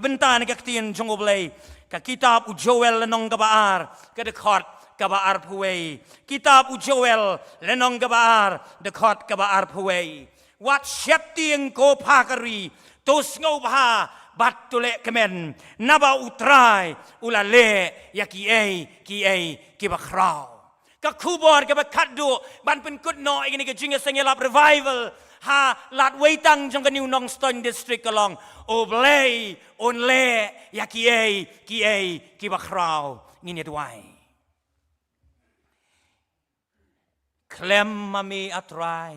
Bentar ni kaktian jong oblay ka kitab u Joel lenong gabaar ka dekat gabaar puwei. Kitab u Joel lenong gabaar dekat gabaar puwei. Wat syeptieng ko pakari tos ngobha bat tule kemen naba utrai ulale ya ki bakrau. Ka kubor ka bakaddo ban pen kutno igini ka jinga sengelap revival ha lat weitang jong ka New Nong Stone district along oblay onle ya ki bakrau ngini tuai. Klem mami atrai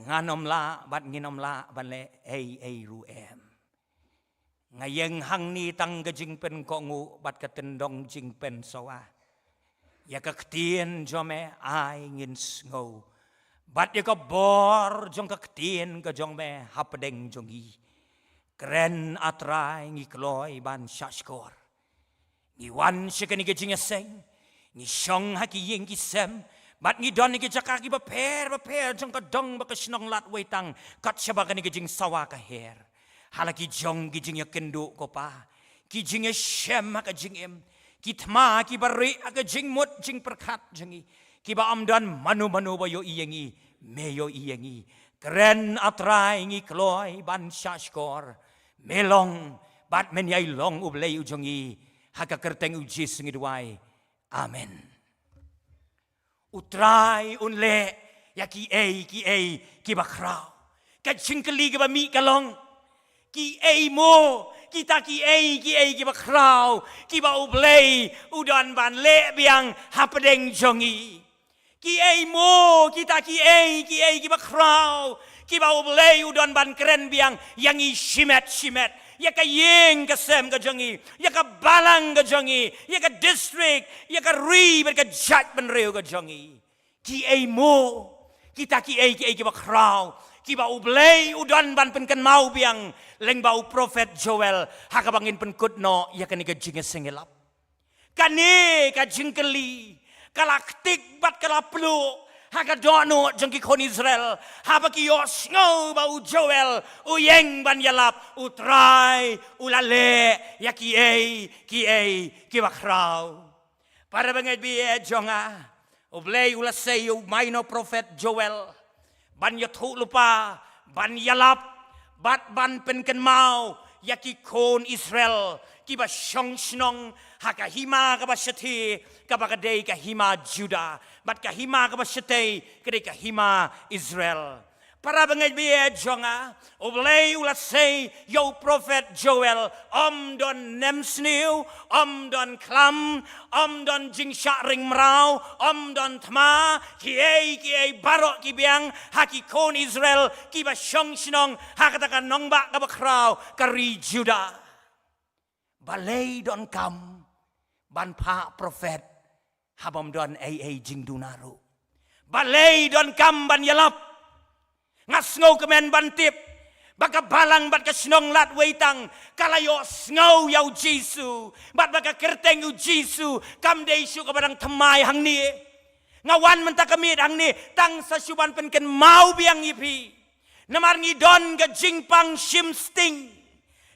nganom la bat nginom la ban le ei ruem. Ngayeng hang ni tang ka jing pen ko ngu bat ka tendong jing pen sawa. Ya ka ktien jome ai ngin ngo. Bat ya ka bor jong ka ktien ka jong me hapdeng jongi. Kren atrai ngi kloi ban shashkor. Ngi wan shikani ka jing seng. Ngi shong haki yeng ki sem. Bat ngi don ngi jakaki ba per jong ka dong ba ka shnong lat waitang. Kat shabaka ni ka jing sawa ka her. Halaki jong ki jing ya kendo ko pa. Ki jing ya shem ka jing em. Kitma ki bari aga jing mut jing perkat jengi ki ba amdan manu ba yo iyengi me yo iyengi keren atrai ngi kloi ban shashkor melong bat men yai long ublei ujongi haka kerteng ujis ngi duai amen. Utrai unle ya ki bakrau ka jingkeli ki ba mi kalong ki mo kita ki bakrau ki ba ublei udan ban le biang hapdeng jongi ki mo kita ki bakrau ki ba ublei udan ban keren biang yangi shimet ya ka yeng ka sem ka jongi ya ka balang ka jongi ya ka district ya ka ri ber ka jat ban reu ka jongi ki mo kita ki bakrau ki ba ublei udan ban penken mau biang leng bau prophet Joel hakabangin penkutno ya kani ka jinga sengelap kani ka jingkeli kalaktik bat kalaplu hakadono jengki kon Israel habaki yos ngau bau Joel uyeng ban yalap utrai ulale ya ki bakrau para banget bi jonga ublei ulasay maino prophet Joel ban yathu lupa ban yalap bat ban penken mau yaki kon Israel kiba shong shnong haka hima ka bashati ka bakadei ka hima Juda bat ka hima ka bashati kede ka hima Israel para bangai biye jonga oblei ulasay yo prophet Joel don nemsniu don klam don jingsha ring mrau don tma ki barok ki biang haki kon Israel ki ba shong shnong hakata ka nongba ka bakrau kari Juda balei don kam ban pa prophet habam don jing dunaru balei don kam ban yalap ngasngau kemen bantip baka balang bat ka snong lat weitang kalayo snau yau Jisu bat baka kerteng u Jisu kam deisu ka barang temai hang ni ngawan menta kamit hang ni tang sa syuban penken mau biang ipi namar ngidon ka jingpang shim sting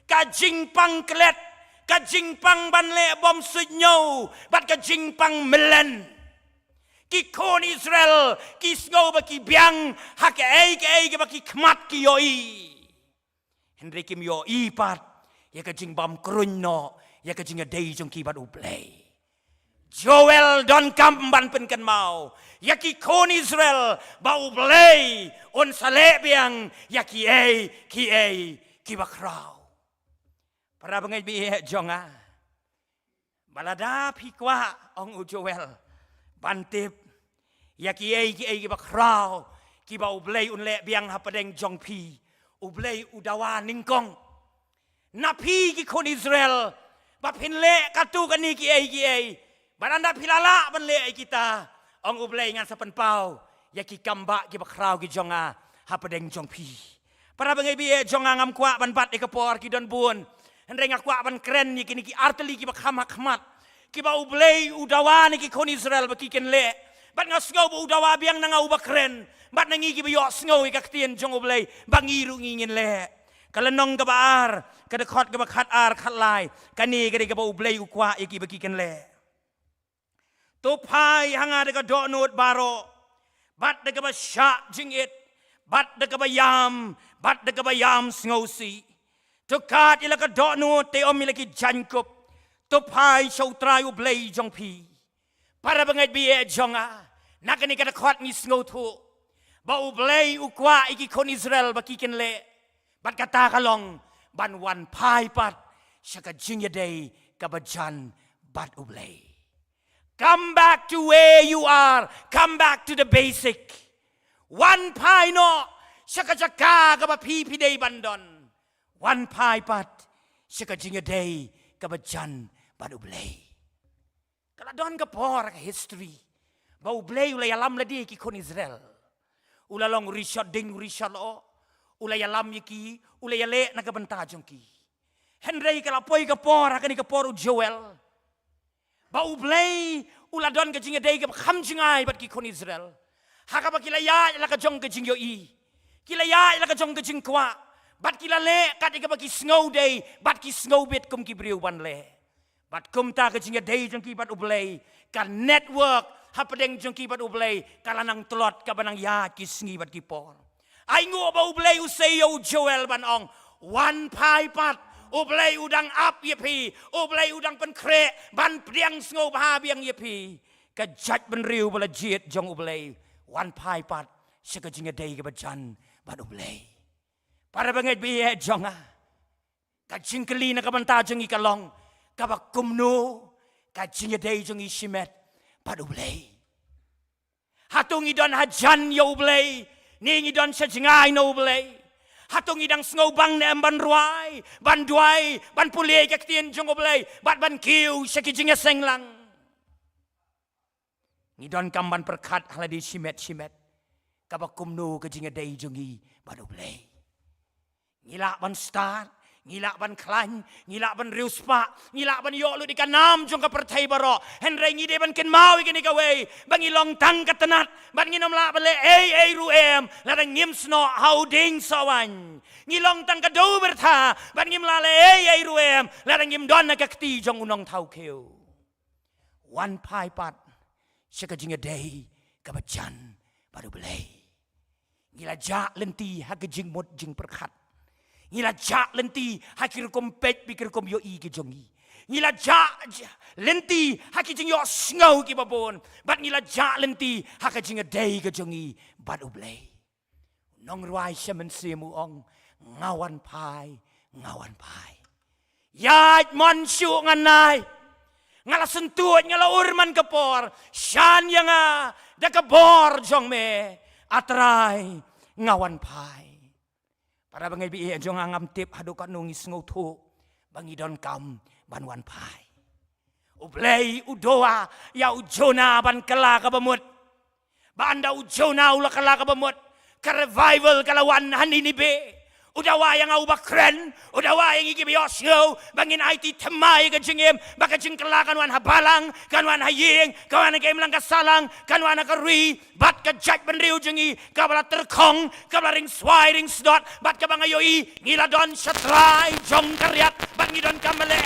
ka jingpang klet ka jingpang banle bom sunyau bat ka jingpang melen ki kon Israel ki sngo ba ki biang hake ke ba ki kmat ki yoi Henry kim yo pat ya ka jing bam krunno ya ka jing a dei jong ki bat uplay Joel don kam ban penken mau ya ki kon Israel ba uplay on sale biang ya ki bakrau para bangai bi jonga balada pikwa ong u Joel bantip ya ki bakrau ki ba ublei unle biang hapadeng jongpi ublei udawa ningkong napi ki kon Israel ba pinle katu kani ki baranda pilala banle kita ong ublei ngan sapen pau ya ki kamba ki bakrau ki jonga hapadeng jongpi para bangai bi jonga ngam kwa ban bat ekapor ki don bun hendreng akwa ban keren ni ki arteli ki bakhamak khamat ki ba ublei udawa ni ki kon Israel ba ki kenle bat ngasngau bu udawa biang nangau bakren bat nangi ki biyo sngo ikaktien jong oblei bangiru ngingin le kalanong ka baar kadakot ka bakat ar khatlai kani ka ka ba ublay ukwa iki baki kan le to phai hanga ka do not baro bat ka ba sha jingit bat ka ba yam bat ka ba yam sngosi to kat ila ka do no te om milaki jankop to phai chau trai ublay jong pi para bangai bie jonga nakani ka dakot ni sngotu ba ublay ukwa iki kon Israel baki kan le bat kata kalong ban wan pai pat shaka jingya day kabajan bat ublay. Come back to where you are. Come back to the basic. One pai no shaka jaka kaba pi day bandon. One pai pat shaka jingya day kabajan bat ublay. Kaladon ka por ka history. Ba ublay ulay alam ladi ki kon Israel. Ulalong Richard ding Richard o. Ulay alam yaki, ulay ale nagabanta jongki. Henry kalapoy kapor, hakani kapor Joel. Ba ublay, uladon ka jinga day ka kham jingay bat ki kon Israel. Haka ba kilaya ila ka jong ka jingyo i. Kilaya ila ka jong ka jingkwa. Bat kilale kat ka ba ki snow day, bat ki snow bit kum ki briu ban le. Bat kum ta ka jinga day jongki bat ublay, ka network hapadeng jongki bat ublay, kalanang telot ka banang ya ki sngi bat ki por. Ay ngo ba ublay usayo Joel banong one pai pat ublay udang ap yepi ublay udang pen kre ban priang sngo bah biang yepi ka jat ben riu bala jet jong ublay one pai pat sika jinga day ka bajan ban ublay para banget bi jonga ka jingkeli na ka banta jong ikalong ka bakumno ka jinga day jong isimet pat ublay hatung idon hajan yo ublay Ningi don sa jingay no ublay. Hatong idang snowbang na ban ruay, ban duay, ban pulay kaktiyan jong ublay, bat ban kiw sa kijinga senglang. Ngidon kamban perkat haladi simet. Kabakumno kijinga day jongi ban ublay. Ngila ban start, ngila ban klan, ngila ban riuspa, ngila ban yolo di kanam jong kapertay baro. Henry ngide ban ken mawi gini kaway, bangilong tang katanat, ban nginom la bale ay ruem, ladang ngimsno hauding sawan. Ngilong tang kado berta, ban ngim la ay ruem, ladang ngim don nakakti jong unong tau keo. One pai pat, sika jinga day, kabajan, baru belay. Ngila jak lenti hagajing mot jing perkat. Ngila jak lenti hakir kompet pikir kom yo i ke jongi. Ngila jak lenti hakir jing yo snow ki babon. Bat ngila jak lenti hakir jing a day ke jongi bat ublay. Nong ruai semen semu ong ngawan pai. Yat monsu nganai. Ngala sentuat ngala urman kepor. Shan yang da kebor jong me atrai ngawan pai. Para bangai bi jong angam tip hadukan nungis ngotu bangi don kam banwan pai. Ublay udoa ya ujona ban kala ka bamut. Banda ujona ula kala ka bamut. Ka revival kalawan hanini be. Udawa yang au bakren, udawa yang iki biosyo, bangin IT temai ka jingim, baka jing kelakan wan habalang, kan wan haying, kawan game lang kasalang, kan wan karui, bat ka jat benriu jingi, kabala terkong, kabala ring swai ring snot, bat ka bangayoi, ngila don satrai, jong karyat, bangi don kamale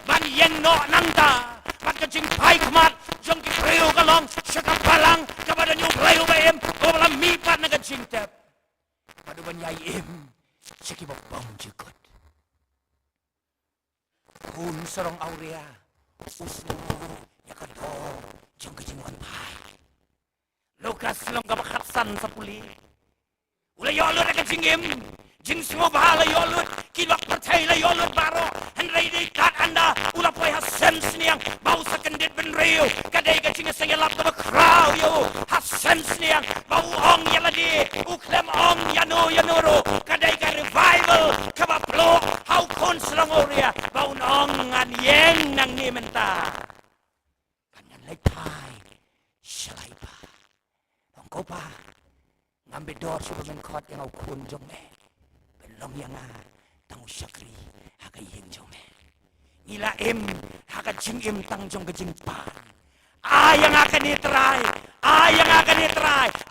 ban yen no nangta, bat ka jing pai kmat, jong ki priu kalong, syaka balang, kabada nyu priu baem, obala mi pat na ka jing tep. Padu banyai im. Siki bang jikut. Kun serong aurea. Usno ya kado jong kejingan pai. Lukas long kabakatsan sa puli. Ula yolot na kejingim. Jing semua bahala yolot. Kilak percaya la yolot baro. Henry di kat anda. Ula poy hasen siniang. Bau sa kendit benriu. Kadai kejingan sengelap na kraw yo. Hasen siniang. Bau ong yaladi. Uklem ong yanoro. Kadai ka revival. Kabaplo. Hau kon serong oria. Bau nong ngan yeng nang ni menta. Kanyan lepay. Shalay pa. Nong ko pa. Ngambil dor sebelum kot yang au kun jong me. Belum yang tang syakri haka yeng jong me. Ngila im haka jing im tang jong ke jing pa. Ayang akan itrai.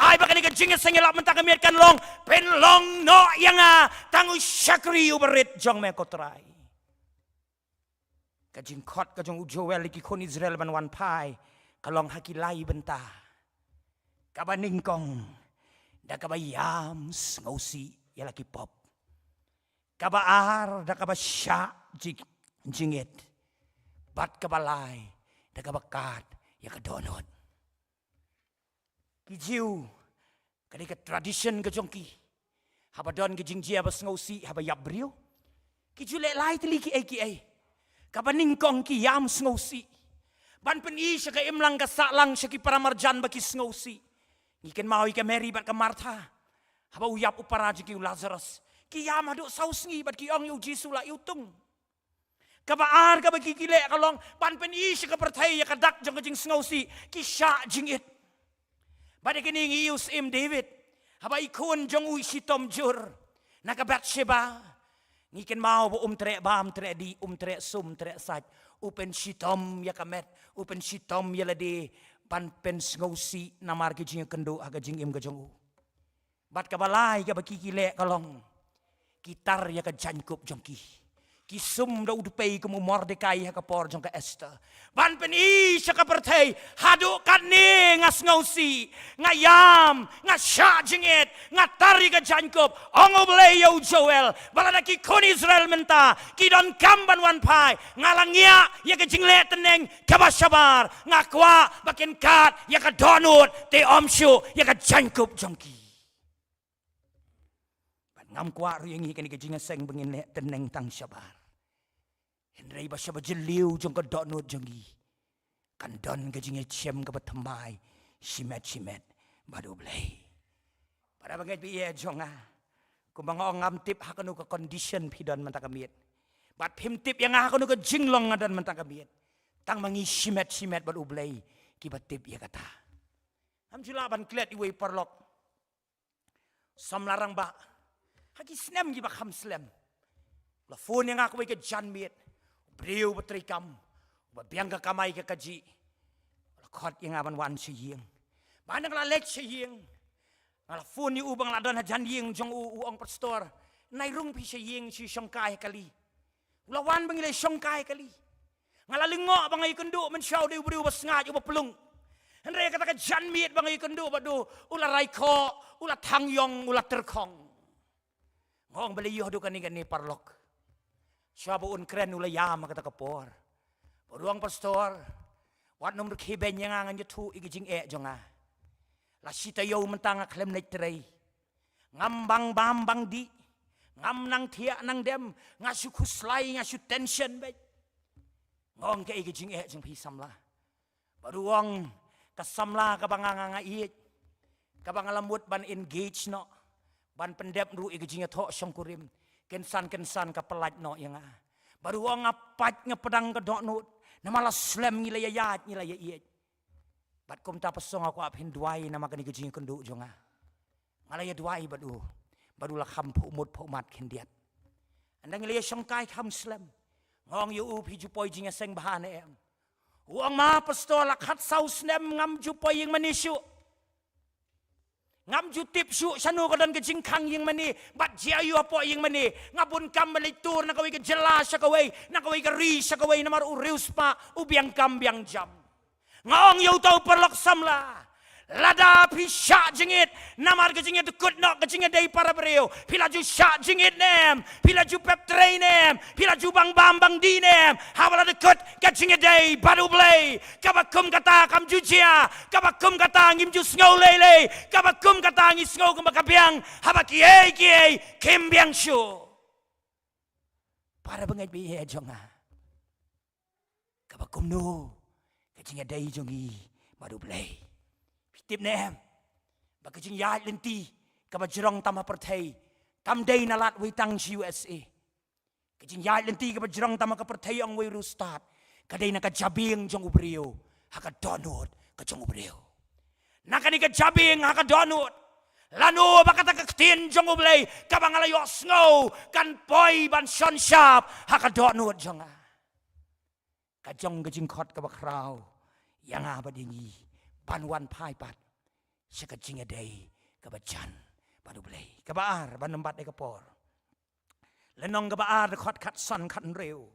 hai bakal ka jing sengelak mentang kamiat kan long pen long no yang tangu syakri uberit jong me kotrai ka jing khot ka jong Joel ki kon Israel ban wan pai ka long hakilai benta ka baning kong da ka bayam ngausi ya laki pop ka baar da ka basya jingit bat ka balai da ka bakat ya ka donot ki jiu kadi ka tradition ka jong ki haba don ki jing jia bas ngausi haba yap brio ki ju le lai tli ki ai kabaning kong ki yam ngausi ban pen i sya ka imlang ka salang sya ki para marjan ba ki ngausi ngiken mau ka Mary bat ka Martha haba uyap upara ki Lazarus ki yam adu saus ngi bat ki ong yu Jisu la yutung kabaar ka ba ki kile kalong ban pen i sya ka perthai ya ka dak jong ka jing ngausi ki sya jingit pada kini ngius im David haba ikun jong ui sitom jur naka Bathsheba ngiken mau bo trek bam trek di trek sum trek saj upen sitom ya kamet upen sitom ya lade pan pen ngausi namar ki jing kendo aga jing im ga jong u bat ka balai ka baki kile kalong kitar ya ka jankup jong ki sum da udpei ka Mordekai ha ka por jong ka Esther ban pen i sya ka perthai hadu kan ni ngas ngausi ngayam ngasya jingit ngatari ka jankup ongo blei yo Joel balada ki kon Israel menta ki don kamban wan pai ngalangia ya ka jingle teneng ka bashabar ngakwa bakin kat ya ka donut te omshu ya ka jankup jong ki ngam kwa riengi kani ka jinga seng bengin teneng tang syabar Henry ba syaba jeliu jong ka donut jongi kan don ka jinga chem ka batamai simet badu blei pada banget bi ye jonga kumbang ngam tip hakanu ka condition pidon manta kamiet bat phim tip yang hakanu ka jinglong ngadan manta kamiet tang mangi simet badu blei ki batip ye kata am jula ban klet iwe parlok samlarang ba haki snem gi bakham slem la phone yang aku ke jan miet breu betrikam ba biang ka kamai ka kaji la khot yang aban wan siyeng banang la lek siyeng la phone ni ubang la don jan yeng jong u ong pastor nai rung pi siyeng si songkai kali la wan bang le songkai kali ngala lingo bang ai kendu men syau de breu bas ngaj u pelung henre kata ka jan miet bang ai kendu badu ula raiko ula tangyong ula terkong ngong beli yoh dukan ni parlok. Siapa un keren ula yam kata kapor. Beruang pastor. Wat nomor kiben yang angan jetu igi jing jonga. La sita yo mentang klem naik terai. Ngambang bambang di. Ngam nang tiak nang dem. Ngasu kuslai ngasu tension baik. Ngong ke igi jing jing pisam lah. Beruang kasamla kabangang iit. Kabangalambut ban engage no. Ban pendep ru igi jinga tho syangkurim kensan ka pelat no yang baru ngapat ngepedang ke donut namala slam ngila yayat ngila yait bat kum ta pasong aku aphin duai nama kan igi jinga kendu jonga ngalaya duai badu la kham phumut phumat khendiat andang ngila syangkai kham slam ngong yu uphi jupoi jinga seng bahane em uang ma pastor la khat sau snem ngam jupoi yang manisyu ngam jutip su sanu kadan ke jingkang yang mani bat jiayu apa yang mani ngabun kam melitur nak kawai ke jelas sakawai nak kawai ke ri sakawai namar urius pa ubiang kam biang jam ngong yu tau perlok samla lada pisya jingit namar ke jingit kut nok ke jingit dari para beriau pila ju syak jingit nem pila ju pep train nem pila ju bang bang di nem hawala de kut ke jingit dari baru blei kabakum kata kam jujia kabakum kata ngim ju ngau lele kabakum kata ngis ngau kum kabiang haba kiai kim biang shu para bengai bi he jonga kabakum no ke jingit dari jongi baru blei tip nem bakajing yat lenti kabajrong tama perthai tam day nalat wi tang USA kajing yat lenti kabajrong tama ka perthai ang wi rustat kadai na kajabing jong ubrio haka donut ka jong ubrio nakani ka jabing haka donut lanu bakata ka tin jong ublay kabangalayo snow kan boy ban shon sharp haka donut jonga kajong kajing khot ka bakraw yang abadingi panwan pai pat Saka jinga day kabajan badu blay kabaar ban nembat day kapor lenong kabaar khot khat san khat reu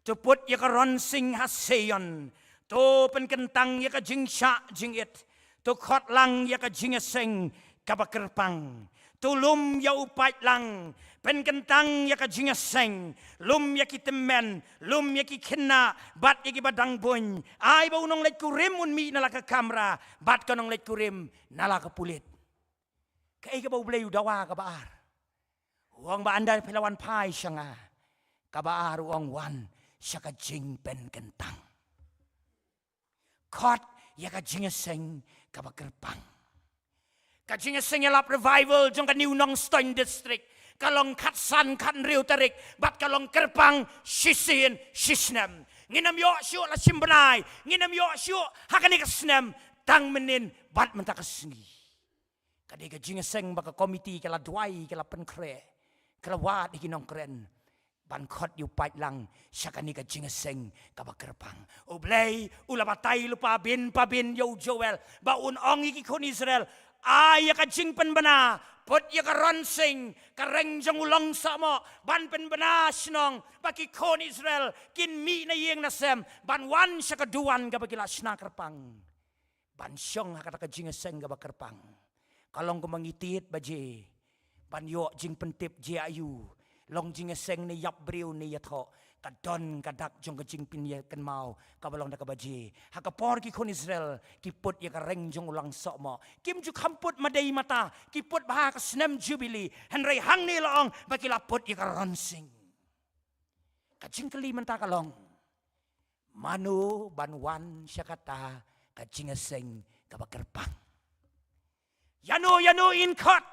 tu put ya ka ron sing haseyon tu pen kentang ya ka jing sha jing it tu khot lang ya ka jing seng kabakerpang tu lum ya upat lang pen kentang ya ka jing seng lum ya ki temen lum ya ki kena bat ya ki badang bun ai ba unong let kurim un mi nala ka kamera bat ka nong let kurim nala ka pulit kai ka ba blay dawa ka baar uang ba anda pelawan pai syanga ka baar uang wan syaka jing pen kentang khot ya ka jing seng kabakerpang ka jing seng ya lap revival jong ka New Nong Stoin district kalong katsan kan riu tarik bat kalong kerpang sisin sisnem nginam yo syu la simbenai nginam yo syu hakani kasnem tang menin bat mentakasngi kade ka jing seng baka komiti kala duai kala penkre kala wat ikinong kren ban khot yu pai lang syakani ka jing seng ka bakerpang oblay ula batai lupa bin yo Joel ba un ong iki kon Israel ay ka jing pen bana pot ya ka ron sing ka reng jong ulong sama ban pen bana snong baki kon Israel kin mi na yeng na sem ban wan sya ka duan ka bagila sna kerpang ban syong ha ka jing seng ka bakerpang kalong ko mangitit baje ban yo jing pentip je ayu long jing seng ni yap briu ni yatho kadon kadak jong ka jing pin ye kan mau ka balong da ka baje ha ka por ki kon Israel ki put ye ka reng jong ulang sok mo kim ju kamput madai mata ki put bah ka snem jubilee han rei hang ni long ba ki la put ye ka ronsing ka jing kali menta kalong manu banwan syakata ka jing seng ka bakerpang yano in court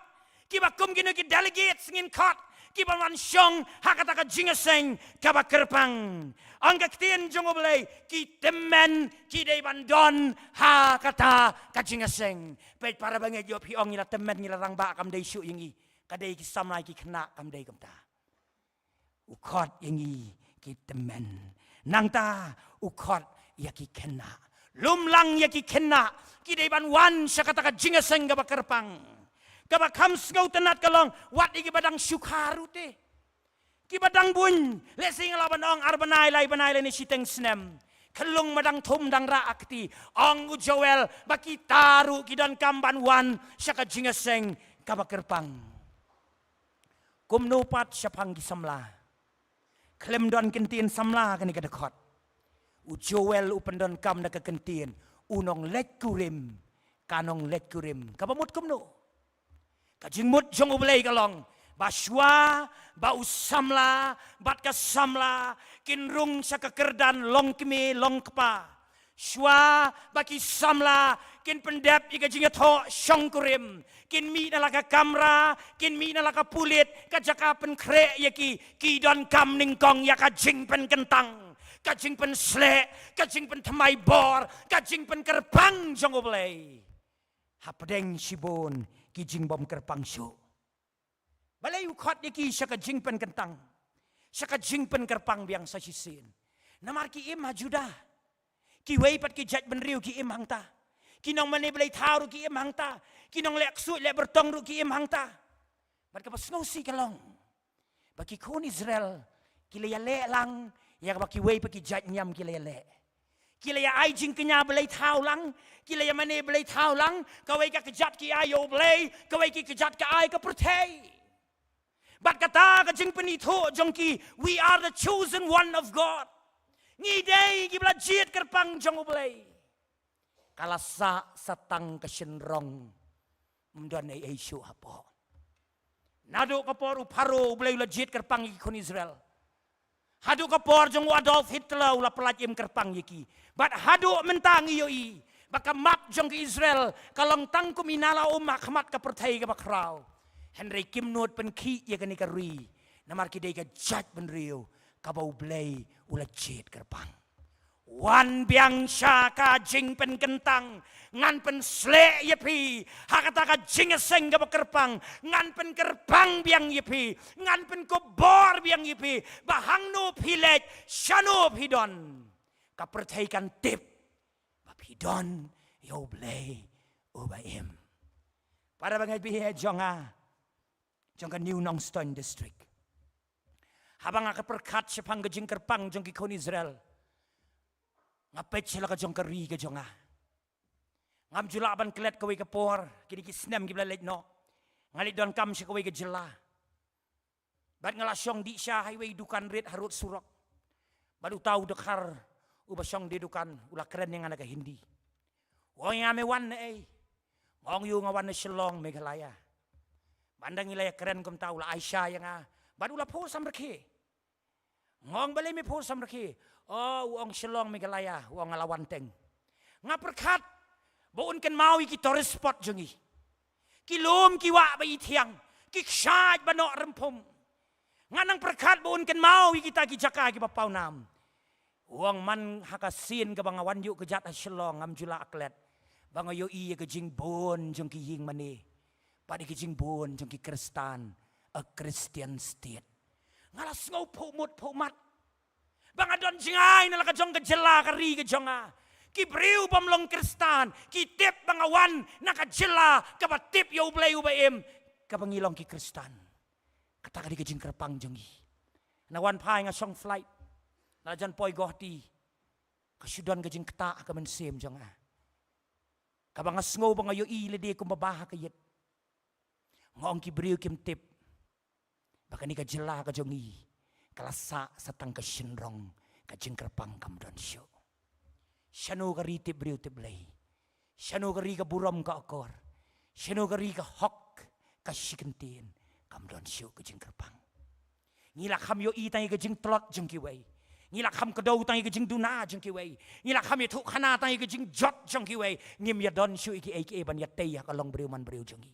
ki ba kum gino ki delegates in court ki ba man syong hakata ka jingaseng ka ba kerpang ang kaktien jong oblay ki temen ki day bandon hakata ka jingaseng pet para banget yo piong ila temen ila rang ba kam day syu yingi kadai ki samai ki kena kam day kam ta ukot yingi ki temen nang ta ukot ya ki kena lumlang ya ki kena ki day ban wan syakata ka jingaseng ka ba kerpang kaba kams ngau tenat kalong wat iki badang syukaru te ki badang bun le sing laban ong arbanai lai ni siteng snem kelung madang thum dang ra akti ong Joel baki taru ki dan kamban wan syaka jingaseng kaba kerpang kumno pat syapang ki samla klem don kentin samla kani kadekot u Joel u pendon kam na ka kentin unong let kurim kanong let kurim kaba mut kumno kajing mut jong ublay kalong baswa ba usamla bat ka samla kinrung sa kakerdan long kimi long kpa shwa baki samla kin pendep ika jinga tho syong kurim kin mi na laka kamera kin mi na laka pulit ka jaka pen kre yaki ki don kam ning kong ya ka jing pen kentang ka jing pen sle ka jing pen thamai bor ka jing pen kerpang jong ublay hapdeng sibon ki jing bom kerpang syu balay ukhat ni ki syaka jing pen kentang syaka jing pen kerpang biang sa sisin namar ki im hajuda ki wei pat ki jat ben riu ki im hangta ki nong mane balay tharu ki im hangta ki nong lek su lek bertong ru ki im hangta bat ka pas ngosi kalong baki kon Israel ki le lang ya baki wei pat ki jat nyam ki le kila ya ai jing kenya belai thau lang kila ya mane belai thau lang kawai ka kejat ki ayo belai kawai ki kejat ka ai ka perthai bat kata ka jing penitho jong ki we are the chosen one of God ngi dei ki bla jit kerpang jong belai kala sa satang ka senrong mdon ai syu apo nado ka por uparo belai la jit kerpang ki kon Israel hadu ka por jong Adolf Hitler ula pelajim kerpang yiki bat hadu mentang yoi baka map jong ke Israel kalong tangkum inala umak mat ka pertai ka bakrau Henry Kim Nod pen ki ya kani ka ri namar ki dei ka jat ben riu ka bau blay ula jet kerpang wan biang sha ka jing pen kentang ngan pen sle yepi hakata ka jing seng ka kerpang ngan pen kerpang biang yepi ngan pen ko bor biang yepi bahang no pilet shano pidon ka perthaikan tip ba pidon yo blay ubaim Para bangai bihe jonga ka New Nongstoin District. Habang nga perkat sepang ka jing kerpang jong ki kon Israel. Ngapet sila ka jong kari ka jonga. Ngam jula aban kelet kawai ka por, kini ki snem ki blalet no. Ngalit don kam si kawai ka jela. Bat ngalasyong di siya highway dukan red harut surok. Baru tahu dekar ubasyong di dukan ula keren yang anak hindi. Wong yang amewan na ngong yu ngawan na Shillong Meghalaya. Bandang ilaya keren kum tahu la Aisyah yang baru la po samreke. Ngong balay me po samreke. Oh, uang Shillong Meghalaya, uang Alawanteng. Ngaperkat, baun kan mau ki tourist spot jongi. Kilom ki wa ba itiang, ki ksad banok rempom. Nganang perkat baun kan mau kita ki jaka ki bapau nam. Uang man hakasin ke bangawan yuk kejat Shillong ngam jula aklet. Bangayo iya ke jing bon jong ki ying mani. Pada ki jing bon jong ki Kristan, a Christian state. Ngalas ngau po mat. Bang adon jingay na lakajong kajela kari kajonga. Ki briu pamlong Kristan, ki tip bangawan nakajela kabatip yo blay ubaim kabangilong ki Kristan. Kata kadi kajing kerpang jongi. Nawan pai nga song flight. Najan poi gohti. Kasyudon kajing kata ka mensim jonga. Kabang asngo bangayo ilide kumbabaha kayit. Ngong ki briu kim tip. Baka ni kajela kajongi. Kalasa satang kasinrong kajing kerpang kamdon syo. Syanu kari tip briu tip lay. Syanu kari ka buram ka akor. Syanu kari ka hok ka sikentin kamdon syo kajing kerpang. Ngilak ham yo itang kajing telot jeng kiway. Ngilak ham kedau tang kajing duna jeng kiway. Ngilak ham yo tuk khana tang kajing jot jeng kiway. Ngim ya don syo iki aka ban ya tey kalong briu man briu jengi.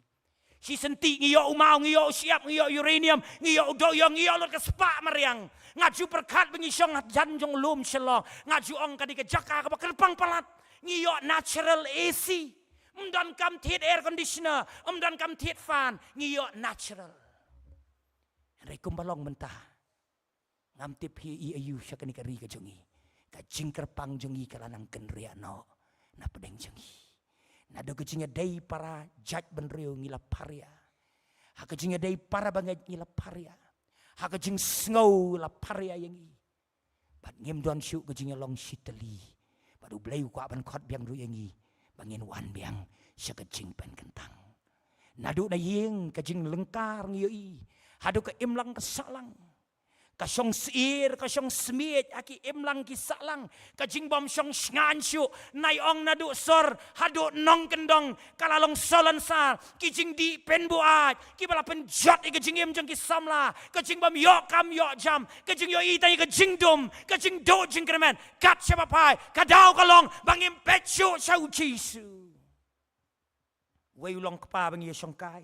Si senti ngiyo umau, ngiyo siap, ngiyo uranium, ngiyo doyong, ngiyo lot kespak mariang. Ngaju perkat bengisong janjong lum Shillong. Ngaju ong kadi kejaka ke kerpang palat. Ngiyo natural AC. Mdan kam tiet air conditioner, mdan kam tiet fan, ngiyo natural. Rai kumbalong mentah. Ngam tip hi ayu siya kani kari ka jongi. Kajing kerpang jongi kalanang kenria no. Na pedeng jongi. Nado kejingnya day para judge benriu ngila paria. Hakejingnya day para banget ngila paria. Hakejing snow la paria yang i. Bat ngem don syu kejingnya long siteli. Badu blayu ko aban kot biang ru yang i. Bangin wan biang sya kejing pen kentang. Nado na ying kejing lengkar ngiyo i. Hadu ke imlang kesalang. Kasyong siir, kasyong smit, aki imlang kisalang. Kajing bom syong ngansyu, nayong naduk sor, haduk nong kendong, kalalong solan sar, kijing di penbuat, kibala penjot i kajing im jeng kisamla, kajing bom yok kam yok jam, kajing yo itay kajing dum, kajing do jeng kremen, kat siapapai, kadau kalong, bangim petsu syau jisu. Wayulong kapa bangi syong kai,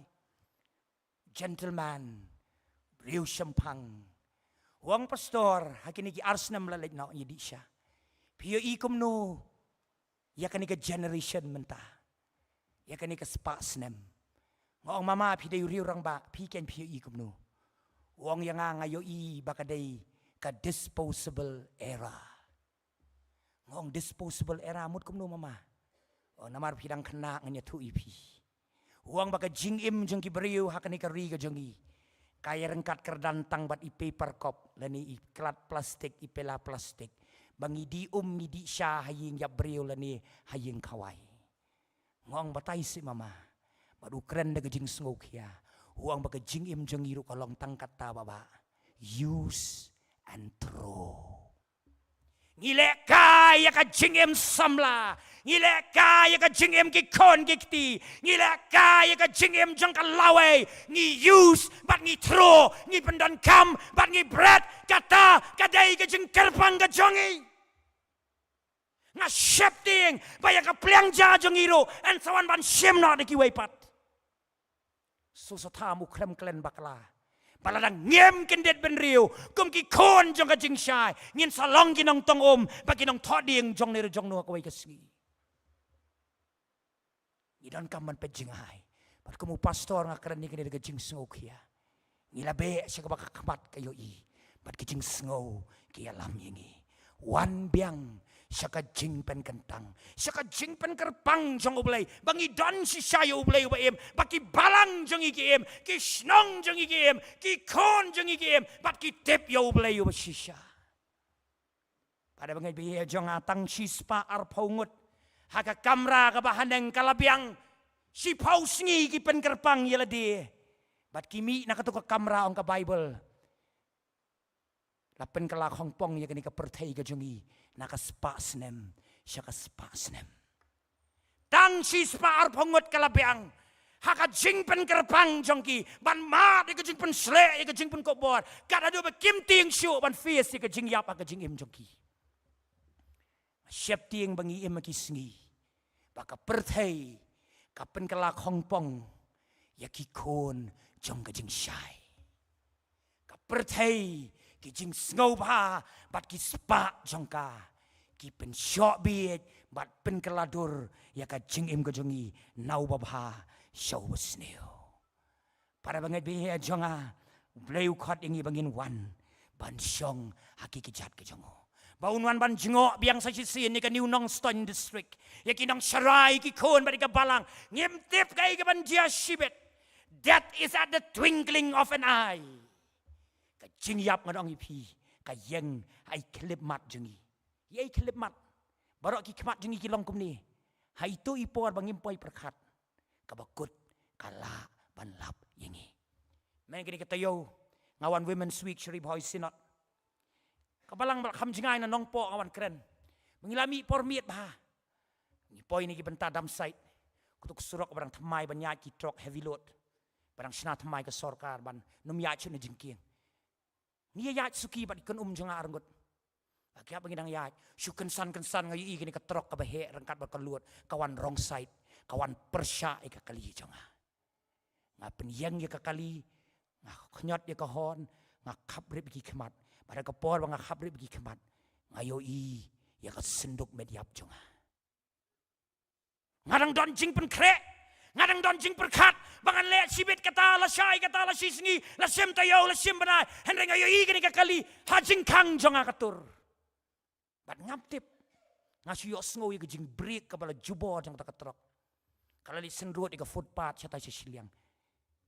gentleman, riu sempang, Wang pastor, hakini ki ars na mlalag na yedi siya. Piyo ikom no, yakani ka generation mentah. Yakani ka spas nem. Ngong mama piday riurang ba, piken piyo ikom no. Wang yang ngayo i bakaday ka disposable era. Ngong disposable era mut kom no mama. O namar pidang kena nganya tu ipi. Wang baka jing im jeng ki beriu hakani ka ri ka jongi. Kaya rengkat kerdantang bat i paper cup lani i klat plastik i pela plastik bangi di ngidi sya haying yabriu lani haying kawai ngong batai si mama baru keren de gejing sngok ya huang ba gejing im jengiru kolong tangkat ta baba use and throw ngilek kaya ka jingem samla ngilek kaya ka jingem ki kon gikti ngilek kaya ka jingem jang ka lawe ngi use bat ngi throw ngi pendan kam bat ngi bread kata kadai ka jing kerpang ka jongi nga shifting baya ka pliang ja jongiro and sawan ban shem na de ki weipat susatamu krem klen bakla Baladang ngem kendet benriu kum ki kon jong ka jing syai ngin salong kinong tong bagi nong thoding jong nere jong no kawai kasgi idan kaman pejingai pat kumu pastor ngakran ni kene ka jing sngok ya ngilabe sya ka bakamat kayo i pat ki jing sngo ki alam yingi wan biang Saka jing pen kentang. Saka jing pen kerpang jong ublay. Bangi don si saya ublay wa em. Baki balang jong iki em. Ki snong jong iki em. Ki kon jong iki em. Bat ki tep ya ublay wa sisya. Pada bangai biya jong atang sispa arpaungut. Haka kamra kabahaneng kalabiang. Si paus ngi ki pen kerpang yala di. Bat kimi nakatuka kamra ong ka Bible. Lapen kala hongpong ya kani ka pertai ka jongi. Naka spasnem, siya ka spasnem. Tang si spaar pongot kalabiang. Haka jingpen kerpang jongki. Ban mat ika jingpen sle ika jingpen kobor. Kada do ba kim ting syu ban fies ika jing yap ika jing im jongki. Siap ting bangi im ki sngi. Baka pertai kapen kala hongpong ya ki kon jong ka jing syai. Ka pertai ki jing sngow ba bat ki spa jongka. Ki pen syok biet bat pen keladur ya ka jing im ka jongi nau babha syau besneo. Para banget biya jonga bleu khot ingi bangin wan ban syong haki kijat ke jongo. Baun wan ban jengo biang sa sisin ni ka New Nong Ston district. Ya ki nang sarai ki kon bat ka balang ngim tip kai ka ban dia shibet. That is at the twinkling of an eye. Ka jing yap ngadong ipi ka yeng ai klip mat jongi. Ye kelip mat. Barok ki kemat jengi ki longkum ni. Hai tu ipor bangimpoi perkat. Kabakut kala ban lap yengi. Men kini kata yo ngawan Women's Week Sherry Boy Sinot. Kabalang balkham jengai na nongpo ngawan keren. Mengilami por miet bah. Ngipoi ni ki benta dam site. Kutuk surok barang thamai ban yai ki trok heavy load. Barang sina thamai ke sorkar ban num yai chun jingking. Ni yai suki bat ikon jenga arngot. Kaya bangidang yai, syu kensan ngayi gini ketrok kabahe rengkat berkeluat kawan wrong side, kawan persya ika kali jonga. Nga penyeng ya kali, nga knyot ya kahon, nga kabrib gi kemat, pada kepor nga kabrib gi kemat, ngayo ya kesenduk mediap jonga. Ngadang don jing pen krek, ngadang don jing perkat, bangan le sibit kata la syai kata la sisngi, la sim tayo la sim benai, hendeng ngayo gini kali, hajing kang jonga katur. Bat ngaptip ngasih yo sngow ika jing break kabala jubor jang taka trok. Kala li senrut ika footpath siya tayo sa siliang.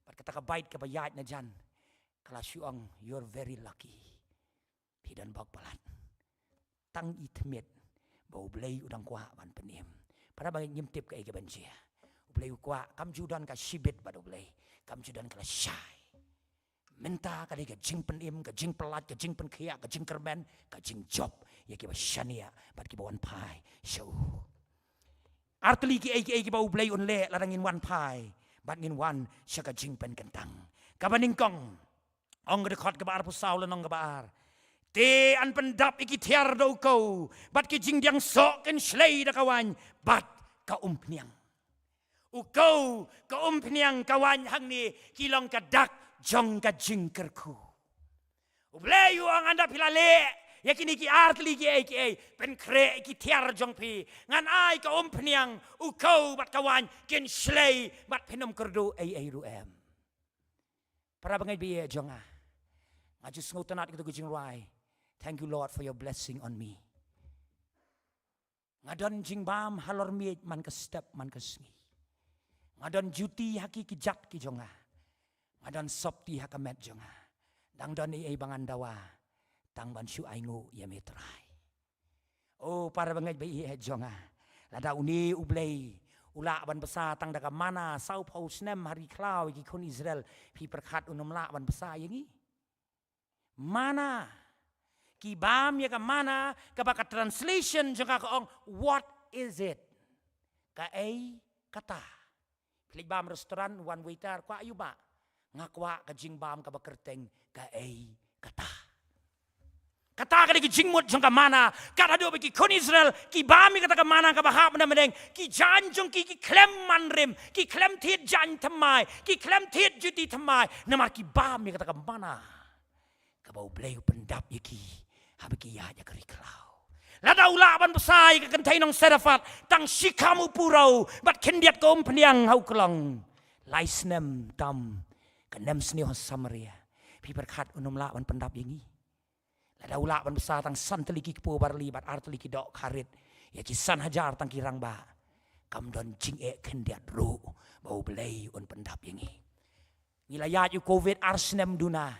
Bat kata ka bait ka bayat na dyan. Kala syuang you're very lucky. Pidan bag palat. Tang itmit bau blay udang kwa ban penim. Para bang nyimtip ka ika banjia. Ublay kwa kam judan ka shibit bad ublay. Kam judan kala syai. Minta kali ka jing penim, ka jing pelat, ka jing penkia, ka jing kerben, ka jing job. Ya kiba syania, bat kiba wan pai, show. Artli ki kiba ublay unle, larangin wan pai, bat ngin wan, siya ka jing pen kentang. Kabaningkong, ong dekot ka baar pusaw lanong ka baar. Te an pendap iki tiar do ko, bat ki jing diang sok ken shlay da kawan, bat ka umpniang. Uko ka umpniang kawan hang ni, kilong ka dak, jong ka jingkerku. Ubleyu ang anda pilale. Yakini ki artli ki pen kre ki tiar jong pi. Ngan ai ka umpniang uko bat kawan kin slay bat pinum kerdu ruem. Para bangay biye jonga. Ngajus ngutanat gitu gujing ruai. Thank you Lord for your blessing on me. Ngadon jing bam halor miet man ka step man ka sngi. Ngadon juti haki ki jat ki jonga. Ngadon sopti hakamet jonga. Dang don bangan dawa. Tang ban syu aingu ya metrai. Oh para bangay biye jonga. Lada uni ublay. Ula ban besar tang daga mana sau pau snem hari klau ki kon Israel pi perkat unum la ban besar yangi. Mana ki bam ya ka mana ka baka translation jonga ka ong what is it? Ka kata. Pilik bam restoran one waiter kwa ayu ba ngakwa ka jing bam ka bakerteng ka kata. Kata ka di jingmut jong ka mana kata do ki kon Israel ki bami kata ka mana ka bahap na medeng ki jan jong ki klem manrim ki klem tit jan tamai ki klem tit juti tamai namar ki bami kata ka mana ka bau blay pendap yaki habiki ya ya kari klau lada ulaban besai ka kentay nong serafat tang sikamu purau bat kendiat ko peniang hau kelong laisnem tam kenem sni Samaria pi berkat unum lawan pendap yangi Lada ulak ban besar tang san teliki kepo barli bat ar teliki dok karit. Ya kisan hajar tang kirang ba. Kam don jing kendiat ru bau belai un pendap yengi. Ngilayat yu covid arsnem duna.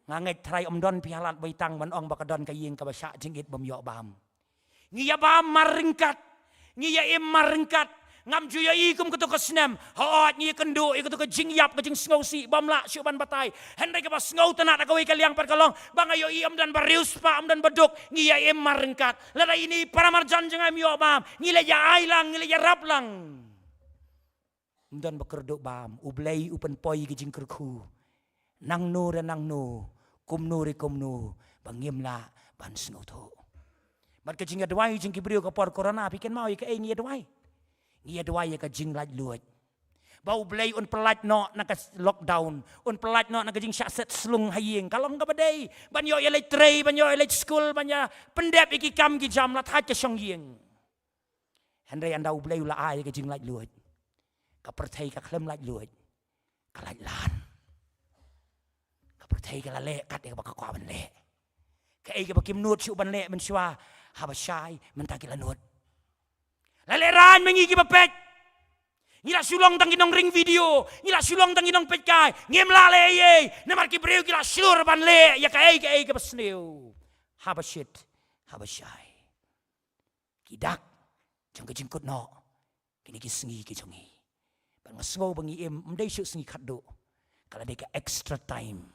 Ngangek trai don pihalat baitang ban ong bakadon kaying kabasya jingit bam yok bam. Ngiya bam maringkat. Ngiya im maringkat. Ngam juya ikum ketuk kesnem. Hoat ngiya kendo ketuk jingyap ke jing sngau si bam la syuban batai. Hendai ke pas sngau tenak nak kawai kaliang perkalong. Bangayo iam dan barius pa am dan beduk. Ngiya im maringkat. Lada ini para marjan jengam yok bam. Ngilaya ailang ngilaya raplang. Dan bekerduk bam. Ublay upen poi ke jing kerku. Nang no dan nang no. Kumno re kumno. Bangim la ban sngau to. Mat ke jing adwai jing kibriu ke por corona. Pikin mau ke ngi adwai. Ngi adwai ke jing laj luat. Bau blay un pelaj no nak lockdown. Un pelaj no nak jing syak set slung haying. Kalau enggak badai. Banyo ya laj tray, banyo ya laj school, banyo pendep iki kam ki jam lat haja syong ying. Hendai anda blay ula ai ke jing laj luat. Ka perthai ka klem laj luat. Ka laj lan. Ka perthai ka lale kat ka bakakwa ban le. Ka ai ka bakim nut syu ban le men sywa habashai mentaki lanut. Laleran mengigi bapet. Ngila sulong tang ginong ring video. Ngila sulong tang ginong petkai. Ngem la le ye. Namar ki breu kila syur ban le. Ya ka ai ka basneu. Habashit. Habashai. Kidak. Jang ke jingkut no. Kini ki sengi ki jongi. Bang masngo bangi im. Mdai syuk sengi kaddo. Kalau deka extra time.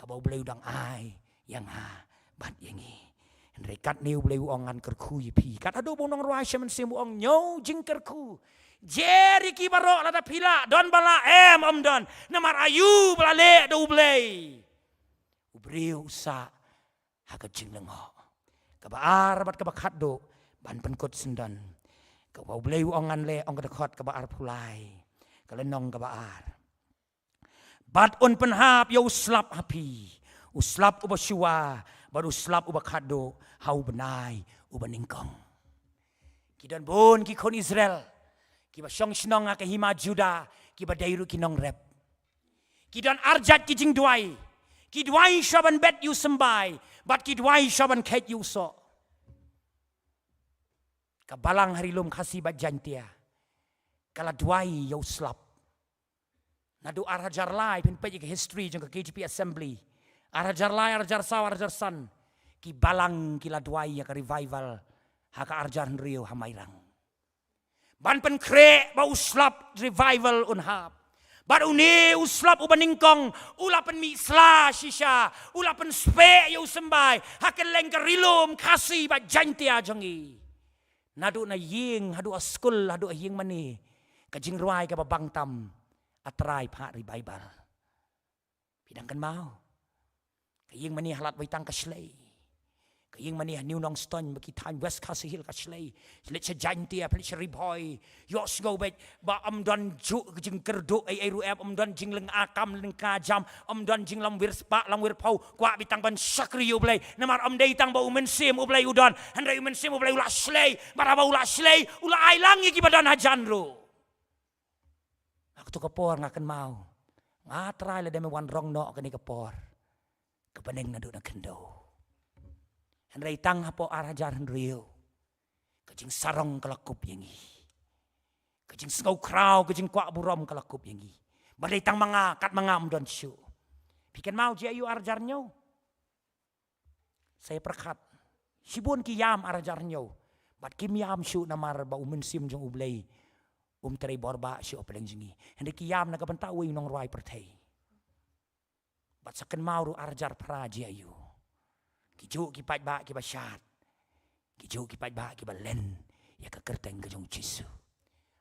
Kabau bleu dang ai. Yang ha. Bat yengi. Rekat niu bleu ongan kerku yipi. Kat ado bonong ruai syaman simu ong nyau jing kerku. Jeri ki barok lada pila. Don bala om don. Namar ayu bala le do blei. Ubriu sa. Haka jing lengo. Kabaar bat kabakhat do. Ban penkut sendan. Kabau bleu ongan le ong kedekot kabaar pulai. Kalenong kabaar. Bat un penhap yau slap hapi. Uslap uba syua. Baru slap uba kado. Hau benai uba ningkong. Kidan bon ki kon Israel. Kiba syong sinong ke hima Juda. Kiba dairu kinong rep. Kidan arjat ki jing duai. Ki duai syaban bet yu sembai. Bat ki duai syaban ket yu so. Kabalang hari lum kasih bat jantia. Kala duai yau slap. Nadu arajar lai pin pe ke history jong ke KGP assembly. Arajar lai, arajar saw, arajar san. Ki balang kila duai ya ka revival. Haka arjar rio hamairang. Ban pen kre ba uslap revival unhap. Ban une uslap ubaningkong. Ula pen mi sla shisha. Ula pen spe ya usembai. Haka leng kerilum kasih ba jantia jongi. Nadu na ying, hadu askul, hadu ying mani. Kajing ruai ka babangtam. Atrai pak revival. Pidangkan mau. Kaying mani halat waitang kaslay. Kaying mani new nong stone bagi time west kasih hil kaslay. Let sa jantia pelit sa riboy. Yos go bet ba don ju jing kerdo ay ruep don jing leng akam leng kajam don jing lam wir spa lam wir pau kwa bitang ban sakriyo blay. Namar day tang ba umensim ublay udon. Handai umensim ublay ula slay. Bara ba ula slay ula ailang iki badan hajanro. Aku tu kapor ngakan mau. Ngatrai la demi wan rong no kani kapor. Kepeneng nadu na kendo. Handai tang hapo arajar rio. Kajing sarong kalakup yengi. Kajing sengau krau, kajing kuak burom kalakup yengi. Badai tang manga, kat manga don syu. Pikan mau je ayu arajarnyo. Saya perkat. Sibun ki yam arajarnyo. Bat kim yam syu namar ba umensim jong ublay. Terai borba syu opeleng jengi. Handai ki yam nagabentawi nong ruai pertei. Bat saken mauru arjar praji ayu. Kijuk kipat ba kiba syat. Kijuk kipat ba kiba len. Ya kekerteng kejong Jisu.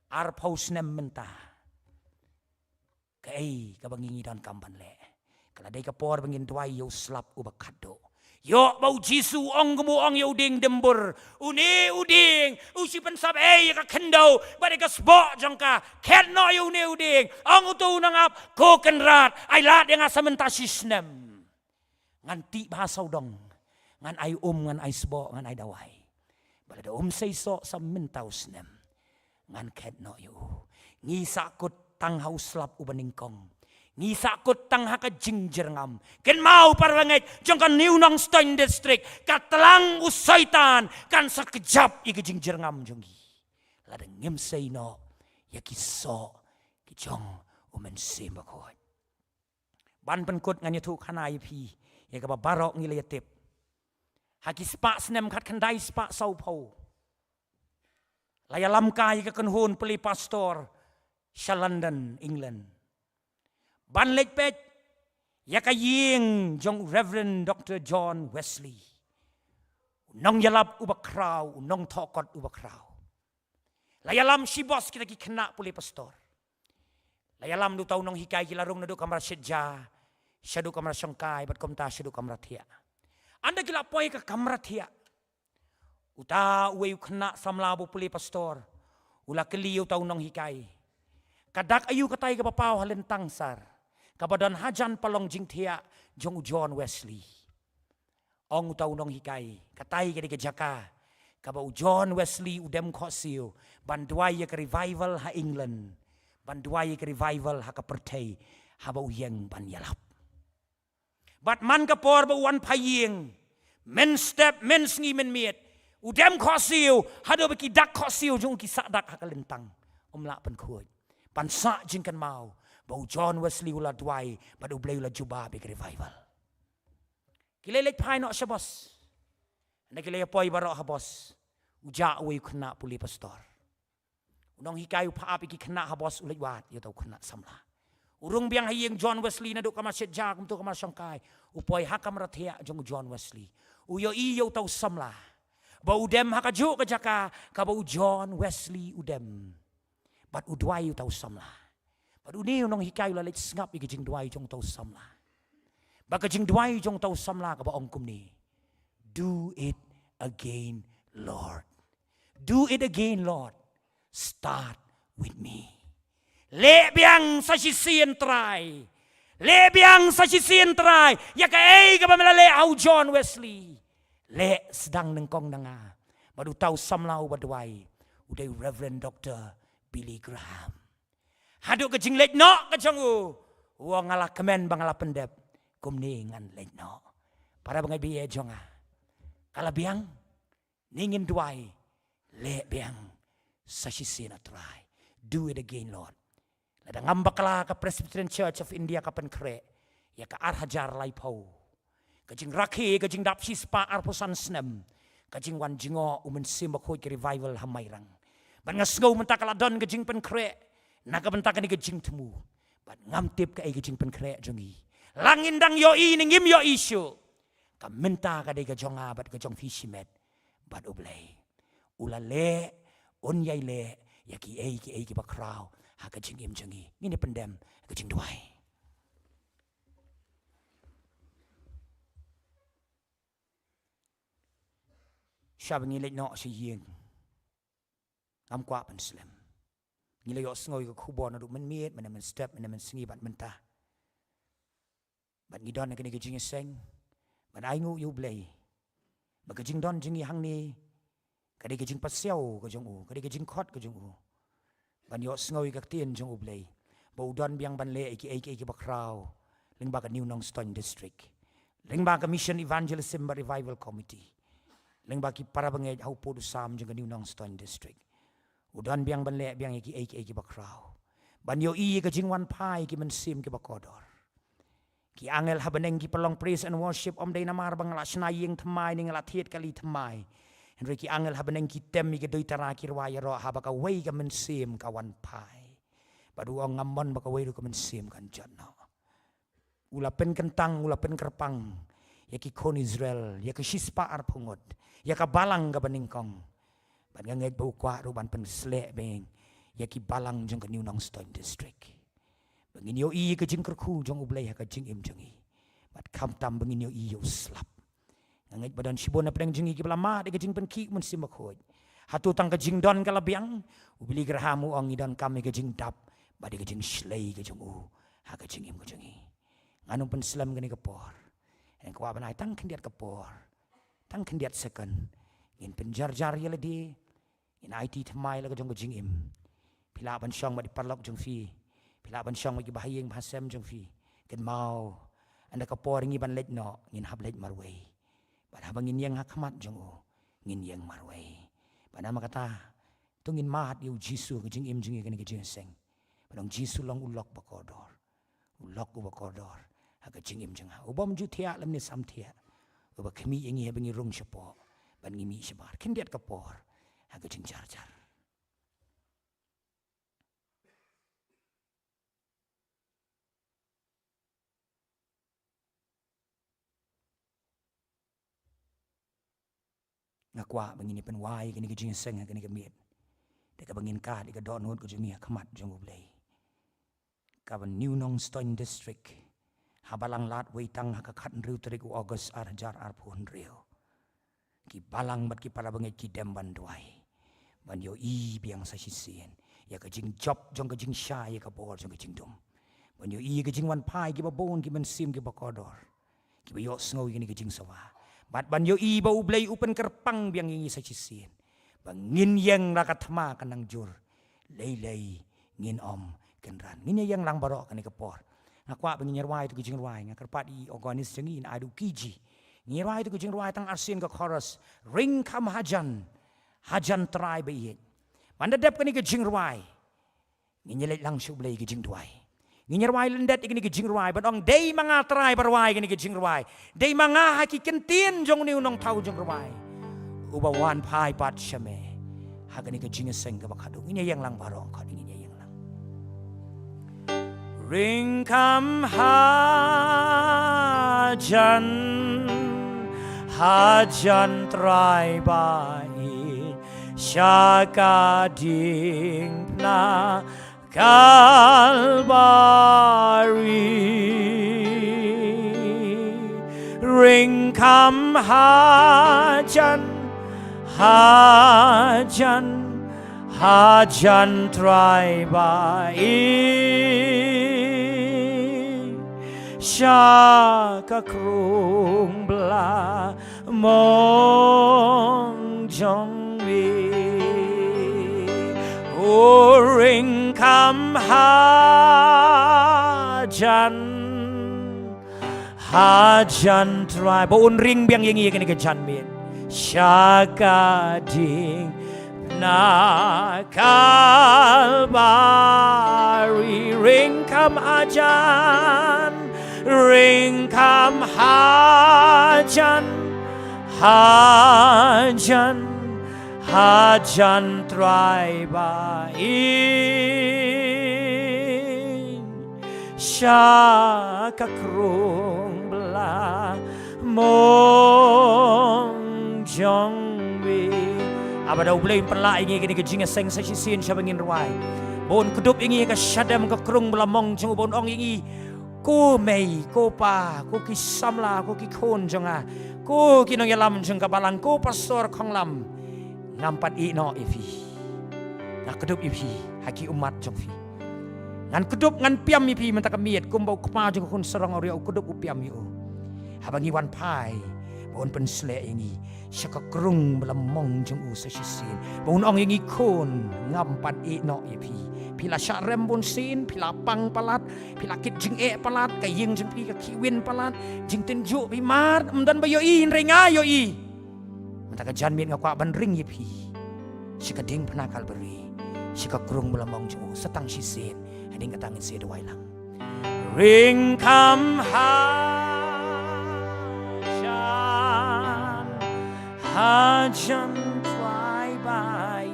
Arpaus nem mentah. Kai kabangingi dan kamban le. Kalau dai kapor bangin tuai yo slap ubak kado. Yo bau Jisu ong kemu ong yo ding dembur. Une uding. Usi pensap ya kendo. Badai kasbok jangka. Ket no yo une uding. Ong utu nangap. Ko kenrat. Ay lat yang asa mentasisnem. Nganti bahasa udong. Ngan ay ngan ay sbok ngan ay dawai. Balada say so sa mentausnem. Ngan ket no yo. Ngisakut tanghau slap ubaningkong. Ni sakut tang haka jingjer ngam. Ken mau parwanget jong kan New Nong Stein District. Katlang usaitan kan sakejap ika jingjer ngam jongi. Lada ngem say no ya kiso ki jong umen sembakot. Ban penkut nganya tu kanai pi ya ka barok ngila ya tip. Haki spak senem kat kandai spak sau pau. Laya lamkai ka kenhun peli pastor Sha London England. Ban lek pet ya ka ying jong Reverend Dr. John Wesley. Nong yalap ubakraw, nong tokot ubakraw. Laya lam si bos kita ki kena puli pastor. Laya lam du tau nong hikai ki larung nadu kamar seja. Syadu kamar songkai bat komta syadu kamar tia. Anda gila poi ke kamar tia. Uta uwe kena samlabu puli pastor. Ula keliu tau nong hikai. Kadak ayu katai ke bapau halentang sar. Kabadan hajan palong jing tia jong John Wesley. Ong tau nong hikai. Katai ke di kejaka. Kabau John Wesley udem khosiu. Banduai ke revival ha England. Banduai ke revival ha kapertei. Habau yang ban yalap. Bat man kapor ba wan paying. Men step men sngi men miet. Udem khosiu. Hado beki dak khosiu jong ki sadak ha kalentang. Lak pen kuat. Pan sak jingkan mau. Bau John Wesley ula duai. Badu blay ula jubah beki revival. Kilelek pai nok syabos. Anda kilaya poi barok habos. Ujak uwe kena puli pastor. Unong hikai upa api ki kena habos ulit wat. Ya tau kena samla. Urung biang hayeng John Wesley na duk kamar sejak untuk kamar sangkai. Upoi hakam ratia jong John Wesley. Uyo iyo tau samla. Bau udem hakajuk ke jaka. Kabau John Wesley udem. Bat udwai tau samla. Bat uni unong hikai ulalit sengap ika jing duai jong tau samla. Baka jing duai jong tau samla kaba ongkum ni. Do it again, Lord. Do it again, Lord. Start with me. Le biang sa sisien try. Le biang sa sisien try. Ya ka ka pamela le au John Wesley. Le sedang nengkong nanga. Badu tau samlau badwai. Uday Reverend Dr. Billy Graham. Haduk ke jing lek no ke jangu. Uang ngalah kemen bangala pendep. Kumni ngan lek no. Para bangai biye jonga. Kala biang ningin duai. Le biang sa sisien try. Do it again, Lord. Lada ngambakala ka Presbyterian Church of India kapan kre. Ya ka arhajar lai pau. Kajing rakhi, kajing dapsi spa arpusan snem. Kajing wan jingo umen simbakhoy ki revival hamairang. Ban ngasngaw mentakala don kajing pen kre. Naga bentakan ni kajing temu. Ban ngamtip ka ay kajing pen kre jongi. Langindang yoi ningim yo isyo. Kamenta ka day kajonga bat kajong fishimet. Bat ublay. Ulale, unyay le. Ya ki ay ki bakraw. Ha kajing im jongi. Ngini pendem kajing duay. Siya ngilay no si ying. Ngam kwa pan slim. Ngilay yo sengoy ka kubo na men miet, men step, men singi bat mentah. Bat ngidon na kini kajing seng. Bat ay ngu yu blay. Bat kajing don jingi hang ni. Kadi kajing pasyaw kajong u. Kadi kajing kot kajong u. Ban yo sengoy ka tien jong u blay. Ba udon biang ban le iki bakraw. Ling ba ka New Nong Stein District. Ling ba ka Mission Evangelism Revival Committee. Ling ba ki para bangay hau po sam jong ka New Nong Stein District. Udon biang ban le biang iki bakraw. Ban yo kajing wan pai ki mensim ki bakodor. Ki angel habaneng ki palong praise and worship om day namar bang la snaying thamai ning la thiet kali thamai. Henry ki angel habaneng ki tem ki doi tara ki rwaya ro habaka wei ka mensim ka wan pai. Badu ong ngamon baka wei ka mensim kan janno. Ula pen kentang ula pen kerpang. Ya ki kon Israel, ya ki shispa arpungot, ya ka balang ka baningkong. Ban ngangeg bau kwa ro ban pen slek beng. Ya ki balang jong ka New Nong Stein District. Bangin yo ka jing kerku jong ublay ha ka jing im jongi. Bat kam tam bangin yo slap. Ngangit badan sibon na pedang jingi ki belama de ka jing pen ki mun simakhoy. Hatu tang ka jing don ka labiang. Ubili grahamu ang idon kami ka jing dap. Badi ka jing slay ka jong u. Ha ka jing im ka jongi. Nganong pen slam gani kapor. Ang kwa banay tang kendiat kapor. Tang kendiat second. Ngin penjar-jar yala di. In IT thamay la ka jong ka jing im. Pila ban syong ba di parlok jong fi. pila ban syang magi bahayeng bahasam jong fi ken mau anda kapor ngi ban let no ngin hab let marway ban habangin yang hakmat jong o ngin yang marway ban ama kata tungin mahat yu jisu ke jing im jing ke jing seng ban jisu long ulok bakodor ulok bakodor ha ke jing im jing ha ubam ju thia lam ni sam thia uba khmi ingi habangi rung shapo ban ngi mi shabar kin diat kapor ha ke jing jar jar ngakwa bangini pen wai kini ke jing seng kini ke miet de ka bangin ka de ka don hot ko jimi khmat jong ublei ka ban new nong stoin district habalang lat wei tang ha ka khat riu trik august ar jar ar phun riu ki balang bat ki para bangai ki dem ban duai ban yo i biang sa sien ya ka jing job jong ka jing sha ya ka bor jong ka jing dum ban yo i ka jing wan pai ki ba bon ki ban sim ki ba kodor ki ba yo sngo ki ni ka jing sawa bat ban yo i ba ublei upen kerpang biang ingi sa sien bangin yang rakathma kanang jur lei ngin om kenran ngin yang lang barok kan kapor ngakwa bangin nyarwai tu kijing rwai ngakarpat i organis jengin adu kiji ngirwai tu kijing rwai tang arsin ka chorus ring kam hajan try bayit mandadap kan kijing rwai nginyelet lang sublei kijing duai nginyarwai lendat ikini kijing rwai bat ong dei manga try barwai kini kijing rwai dei manga haki kentin jong ni unong tau jong rwai ubawan pai pat syame hagani ke jinga seng ka bakadung ini yang lang barong ka ini yang lang ring kam hajan try bai syaka ding na kalbari ring kam hajan try bai syaka krung bla mong jong wi o ring kam hajan try bon ring biang yang iya kini ke jan min syaka ding na kalbari ring kam hajan try bain syaka krung bela mong jong wi abada ublei perla ingi kini kejinga seng sa sisin syabangin ruai bon kudup ingi ka syadam ka krung bela mong jong bon ong ingi ko mei ko pa ko ki samla ko ki khon jonga ko ki nong yalam jong ka balang ko pastor khong lam ngampat i no ifi nak kedup ifi haki umat jong fi ngan kedup ngan piam ifi mentaka miet kumbau kma jong kun serong ori kedup upiam yu habangi wan pai bon pensle ingi syaka krung melemong jong u sesisin bon ong ingi kun ngampat i no ifi pila syak rembon sin pila pang palat pila kit jing e palat kaying jeng pi ka kiwin palat jing tenju pi mar mdan bayo i ringa yo i mentaka janmin ngakwa ban ring yipi syaka ding penakal beri syaka krung melemong jong u setang sisin hading katangin si dewai lang ring kam hajan try bai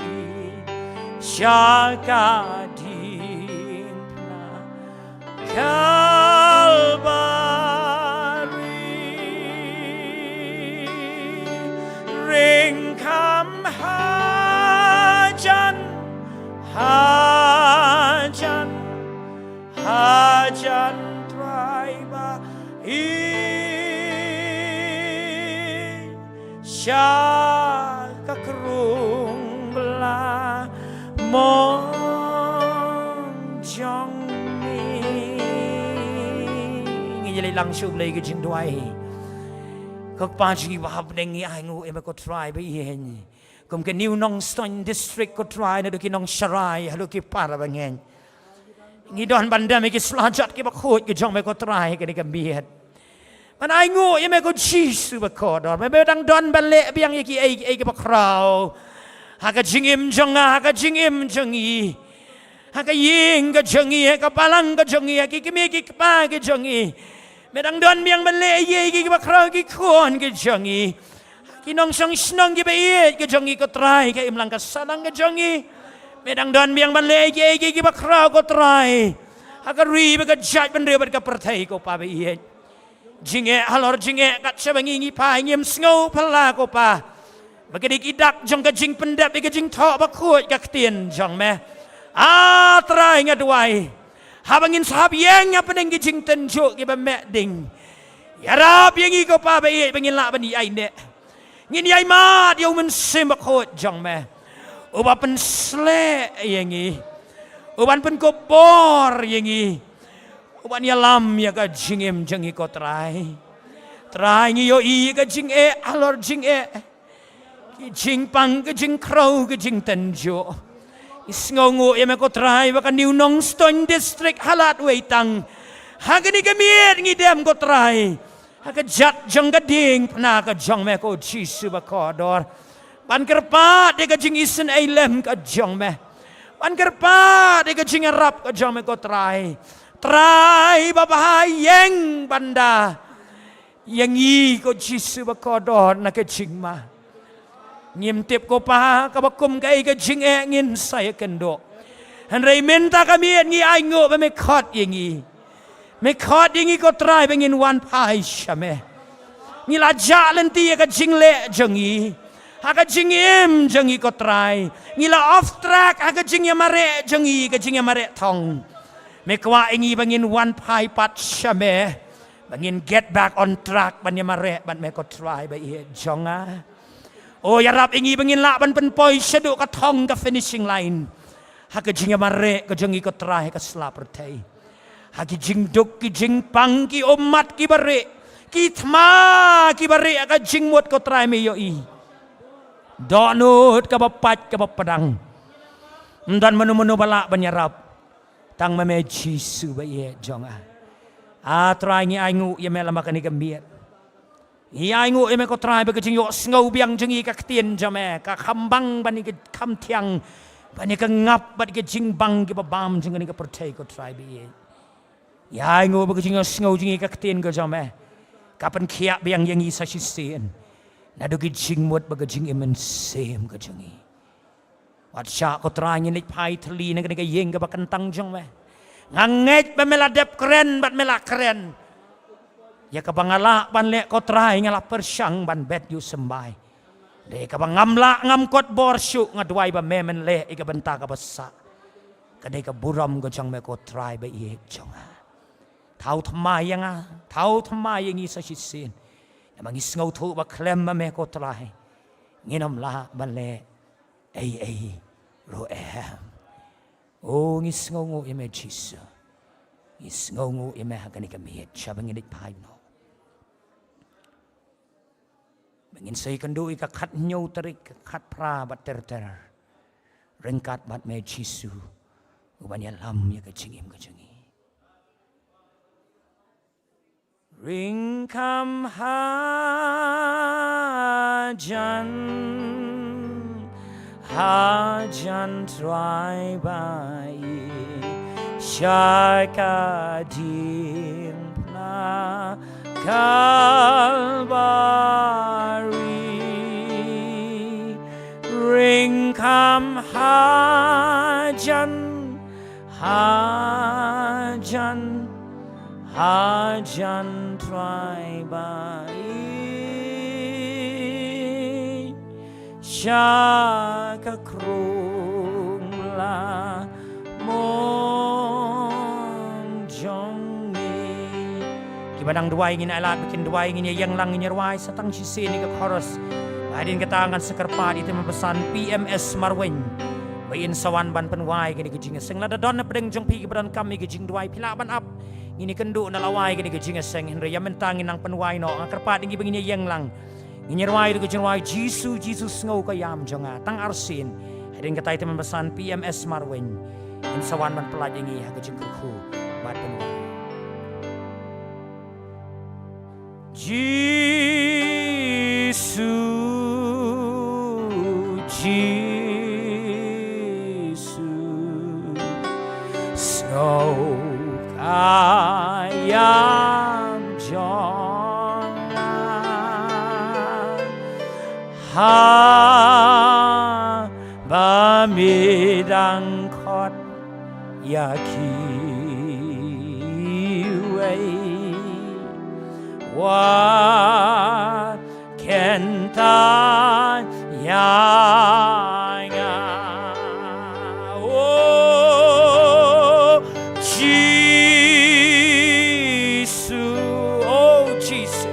syaka ding na kalbari ring kam hajan try bai syaka krung bela mong jong mi ngilai langsung lagi ke jing duai kok panji wahab dengi aingu ema ko try ba yen kom ke new nong stoin district ko try na doki nong sharai halo ki para bangen ngidon bandam iki selajat ki bakut ki jong me ko trai ki gambiat man ai ngu ye me ko jisu bakodor me bedang don bale biang ye ki ai ki bakrau ha ka jingim jonga ha ka jingim jongi ha ka ying ka jongi ka palang ka jongi ki me ki pa ki jongi medang don biang bale ye ki bakrau ki kon ki jongi kinong song snong ki be ki jongi ko trai ka imlang ka sanang ka jongi medang don biang bale ki bakrau ko trai ha ka ri ba ka jat ban re ba ka perthai ko pa be ye jinge halor jinge kat sabangi ngi pa ngim sngo phala ko pa bagadi kidak jong ka jing pendap ka jing tho ba khut ka tien jong me a trai ngadwai habangin sahab yang apa neng ki jing tenjuk ki ba me ding ya rab yang ko pa ba ye bangin la ban ni ai ne ngin yai ma dia men sim ba khut jong me uba pen sle yangi uban pen ko bor yangi uban ya lam ya ka jingem jangi ko trai ngi yo i ka jing alor jing ki jing pang ka jing crow ka jing tenjo isngongo ya me ko trai ba ka New Nong Stone District halat weitang ha ka ni ka miet ngi dem ko trai ha ka jat jong ka ding pna ka jong me ko jisu ba kodor ban kerpa de ka jing isen lem ka jong me ban kerpa de ka jing rap ka jong me ko trai babahai yang banda yang i ko jisu ba kodor na ka jing ma ngim tip ko pa ka bakum ka i ka jing ngin saya kendo han rei menta kami ngi ai ngo ba me khot yangi me khot yangi ko trai bengin wan pai shame ngi la jalen ti ka jing le jangi ha ka jing em jangi ko trai ngi la off track ha ka jing ya mare jangi ka jing ya mare thong me kwa ingi bangin one pai pat shame bangin get back on track ban ya mare ban me ko try ba ye jonga oh ya rap ingi bangin la ban pen poi shadu ka thong ka finishing line ha ka jing ya mare ka jangi ko try ka slap rtai ha ki jing duk ki jing pang ki umat ki bare ki thma ki bare ka jing mot ko try me yo i donut ka bapat ka bapadang dan menu-menu bala ban ya rap tang mame jisu ba ye jonga a try ngi ai ngu ye me lama ka ni gambiat i ai ngu ye me ko try ba ka jing yo sngo biang jingi ka tien jame ka khambang ban ni ka kham thiang ban ni ka ngap ba ka jing bang ki ba bam jing ni ka perthai ko try ba ye ya ai ngu ba ka jing yo sngo jingi ka tien ko jame kapan khia biang yang i sa shi sen na do ki jing mot ba ka jing emen sem ka jingi wat sya ko try ngi nik pai thli na ka yeng ka ba kentang jong me nganget ba mela dep keren bat mela keren ya ka bangala ban le ko try ngala persyang ban bet yu sembai de ka bangamla ngam kot bor syu ngadwai ba memen le ika benta ka basa ka de ka buram ko jong me ko try ba ye jong thau thma yanga thau thma yangi sa shi sin mangi ngau thu ba klem ma me ko try nginam la ban le ai ro oh ngis ngongo ime jisu ngis ngongo ime hakani kami chabang idik pai no mengin sai kandu ika khat nyau tarik khat pra bat ter rengkat bat me jisu ubanya lam ya ka jingim ka jingi ring kam hajan hajan try by shaka dimpna Calvary ring kam hajan try by shaka krungla mong jongi kibadang dua ingin alat bikin dua ingin yang lang ingin ruai satang sisi ni ke chorus hadin ketangan sekerpat itu mempesan PMS Marwen bayin sawan ban penwai gini kejing seng lada don pedeng jong pi kebadan kami kejing duai pila ban up ini kendu na lawai gini kejing seng henry ya mentangin nang penwai no kerpat ingi begini yang lang Nginyarwai itu kejengwai Jisu ngau kayam jonga tang arsin. Hadin kata itu mempesan PMS Marwen. in sawan man pelajangi ha kajing ku mat penwa Jesus snow kayam jong ha ba mi dang khot ya ki wei what can ta ya oh Jesus oh Jesus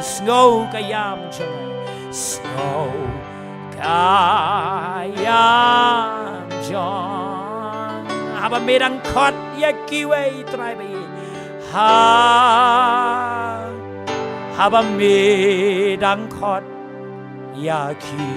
snow kayam jong snow kayam jong haba merang khot ya kiwei trai bai haba merang khot ya ki